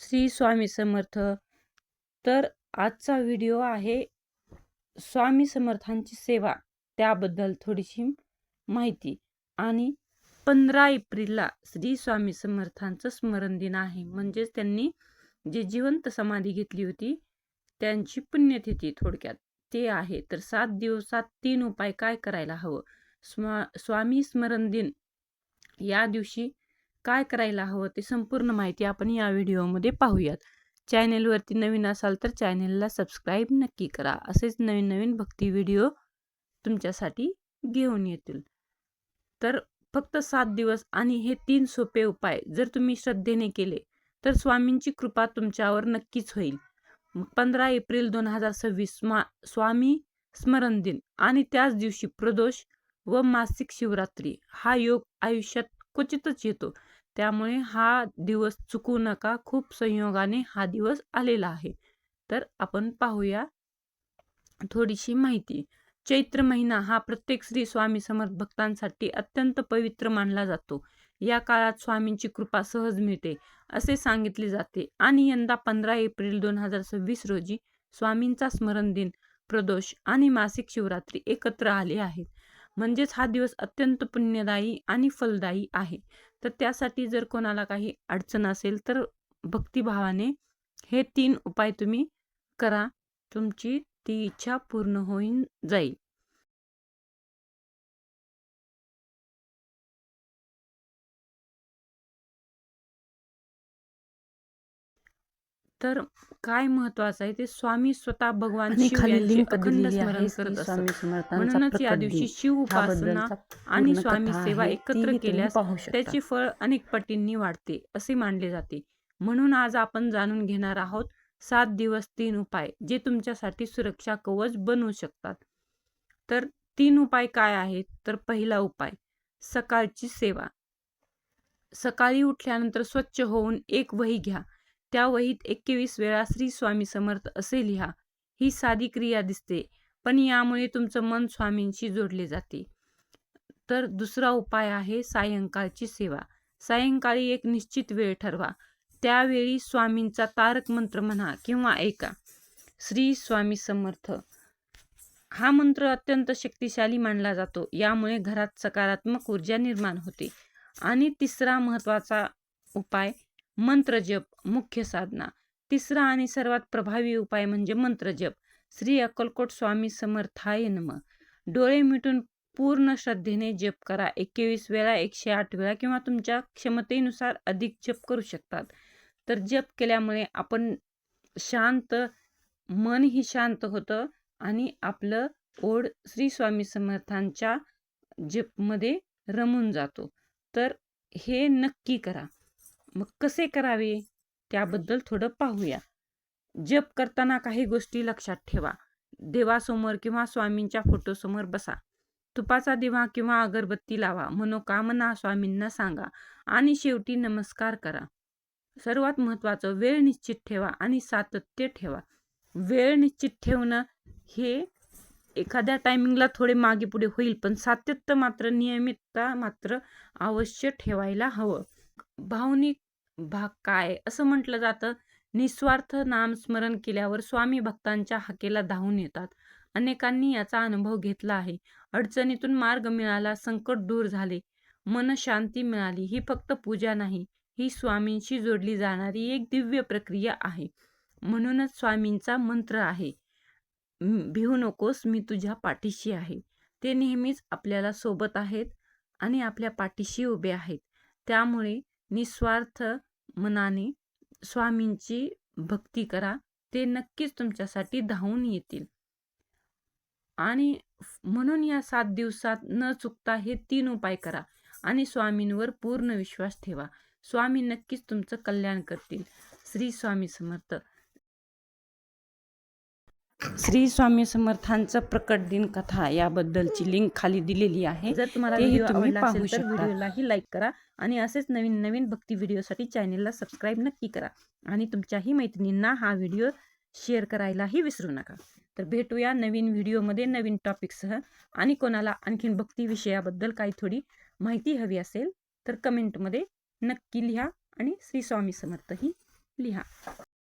श्री स्वामी समर्थ. तर आजचा व्हिडिओ आहे स्वामी समर्थांची सेवा, त्याबद्दल थोडीशी माहिती. आणि 15 एप्रिलला श्री स्वामी समर्थांचं स्मरण दिन आहे. म्हणजेच त्यांनी जे जिवंत समाधी घेतली होती त्यांची पुण्यतिथी थोडक्यात ते आहे. तर 7 दिवसात 3 उपाय काय करायला हवं? स्वामी स्मरण दिन या दिवशी काय करायला हवं ते संपूर्ण माहिती आपण या व्हिडिओमध्ये पाहूयात. चॅनेलवरती नवीन असाल तर चॅनेलला सबस्क्राईब नक्की करा. असेच नवीन नवीन भक्ती व्हिडिओ तुमच्यासाठी घेऊन येतील. तर फक्त 7 दिवस आणि हे 3 सोपे उपाय जर तुम्ही श्रद्धेने केले तर स्वामींची कृपा तुमच्यावर नक्कीच होईल. 15 एप्रिल 2026 स्वामी स्मरण दिन आणि त्याच दिवशी प्रदोष व मासिक शिवरात्री हा योग आयुष्यात क्वचितच येतो. त्यामुळे हा दिवस चुकू नका. खूप संयोगाने हा दिवस आलेला आहे. तर आपण पाहूया थोडीशी माहिती. चैत्र महिना हा प्रत्येक श्री स्वामी समर्थ भक्तांसाठी अत्यंत पवित्र मानला जातो. या काळात स्वामींची कृपा सहज मिळते असे सांगितले जाते आणि यंदा 15 एप्रिल 2026 रोजी स्वामींचा स्मरण दिन, प्रदोष आणि मासिक शिवरात्री एकत्र आले आहेत. म्हणजेच हा दिवस अत्यंत पुण्यदायी आणि फलदायी आहे. तर त्यासाठी जर कोणाला काही अडचण असेल तर भक्तिभावाने हे 3 उपाय तुम्ही करा. तुमची ती इच्छा पूर्ण होऊन जाईल. तर काय महत्वाचं आहे ते स्वामी स्वतः भगवान शिव यांचे अखंड स्मरण करत असतात. म्हणूनच या दिवशी शिव उपासना आणि स्वामी सेवा एकत्र केल्यास त्याचे फळ अनेक पटींनी वाढते असे मानले जाते. म्हणून आज आपण जाणून घेणार आहोत 7 दिवस 3 उपाय जे तुमच्यासाठी सुरक्षा कवच बनवू शकतात. तर 3 उपाय काय आहेत? तर पहिला उपाय, सकाळची सेवा. सकाळी उठल्यानंतर स्वच्छ होऊन एक वही घ्या. त्या वहीत 21 वेळा श्री स्वामी समर्थ असे लिहा. ही साधी क्रिया दिसते, पण यामुळे तुमचं मन स्वामींशी जोडले जाते. तर दुसरा उपाय आहे सायंकाळची सेवा. सायंकाळी एक निश्चित वेळ ठरवा. त्यावेळी स्वामींचा तारक मंत्र म्हणा किंवा ऐका. श्री स्वामी समर्थ हा मंत्र अत्यंत शक्तिशाली मानला जातो. यामुळे घरात सकारात्मक ऊर्जा निर्माण होते. आणि तिसरा महत्त्वाचा उपाय, मंत्रजप, मुख्य साधना. तिसरा आणि सर्वात प्रभावी उपाय म्हणजे मंत्रजप. श्री अक्कलकोट स्वामी समर्थाय नमः. डोळे मिटून पूर्ण श्रद्धेने जप करा. 21 वेळा, 108 वेळा किंवा तुमच्या क्षमतेनुसार अधिक जप करू शकतात. तर जप केल्यामुळे आपण शांत, मनही शांत होतं आणि आपलं ओढ श्री स्वामी समर्थांच्या जपमध्ये रमून जातो. तर हे नक्की करा. मग कसे करावे त्याबद्दल थोडं पाहूया. जप करताना काही गोष्टी लक्षात ठेवा. देवासमोर किंवा स्वामींच्या फोटोसमोर बसा. तुपाचा दिवा किंवा अगरबत्ती लावा. मनोकामना स्वामींना सांगा आणि शेवटी नमस्कार करा. सर्वात महत्त्वाचं, वेळ निश्चित ठेवा आणि सातत्य ठेवा. वेळ निश्चित ठेवणं हे एखाद्या टायमिंगला थोडे मागे पुढे होईल, पण सातत्य मात्र, नियमितता मात्र अवश्य ठेवायला हवं. भावनिक भाग काय? असं म्हटलं जातं, निस्वार्थ नामस्मरण केल्यावर स्वामी भक्तांच्या हाकेला धावून येतात. अनेकांनी याचा अनुभव घेतला आहे. अडचणीतून मार्ग मिळाला, संकट दूर झाले, मनशांती मिळाली. ही फक्त पूजा नाही, ही स्वामींशी जोडली जाणारी एक दिव्य प्रक्रिया आहे. म्हणूनच स्वामींचा मंत्र आहे, भिवू नकोस, मी तुझ्या पाठीशी आहे. ते नेहमीच आपल्याला सोबत आहेत आणि आपल्या पाठीशी उभे आहेत. त्यामुळे निस्वार्थ मनाने स्वामींची भक्ती करा. ते नक्कीच तुमच्यासाठी धावून येतील. आणि म्हणून या 7 दिवसात न चुकता हे 3 उपाय करा आणि स्वामींवर पूर्ण विश्वास ठेवा. स्वामी नक्कीच तुमचं कल्याण करतील. श्री स्वामी समर्थ. श्री स्वामी समर्थांचं प्रकट दिन कथा याबद्दलची लिंक खाली दिलेली आहे. जर तुम्हाला व्हिडिओ आवडला असेल तर व्हिडिओलाही लाईक करा आणि असेच नवीन नवीन भक्ती व्हिडिओसाठी चॅनेलला सबस्क्राईब नक्की करा आणि तुमच्याही मैत्रिणींना हा व्हिडिओ शेअर करायलाही विसरू नका. तर भेटूया नवीन व्हिडिओमध्ये नवीन टॉपिकसह. आणि कोणाला आणखीन भक्ती विषयाबद्दल काही थोडी माहिती हवी असेल तर कमेंटमध्ये नक्की लिहा आणि श्री स्वामी समर्थही लिहा.